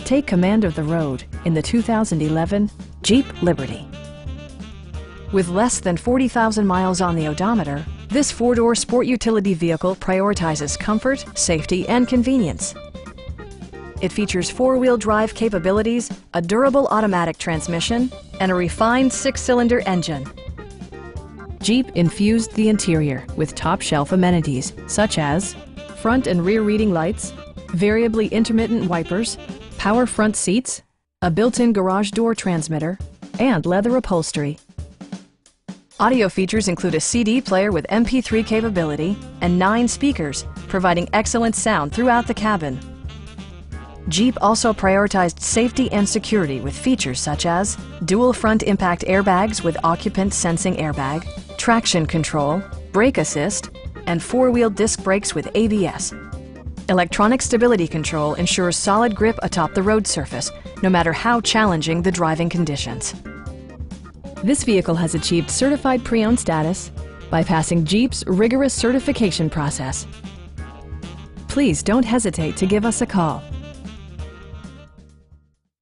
Take command of the road in the 2011 Jeep Liberty. With less than 40,000 miles on the odometer, this four-door sport utility vehicle prioritizes comfort, safety, and convenience. It features four-wheel drive capabilities, a durable automatic transmission, and a refined six-cylinder engine. Jeep infused the interior with top-shelf amenities such as front and rear reading lights, variably intermittent wipers, power front seats, a built-in garage door transmitter, and leather upholstery. Audio features include a CD player with MP3 capability and 9 speakers, providing excellent sound throughout the cabin. Jeep also prioritized safety and security with features such as dual front impact airbags with occupant sensing airbag, traction control, brake assist, and four-wheel disc brakes with ABS. Electronic stability control ensures solid grip atop the road surface, no matter how challenging the driving conditions. This vehicle has achieved certified pre-owned status by passing Jeep's rigorous certification process. Please don't hesitate to give us a call.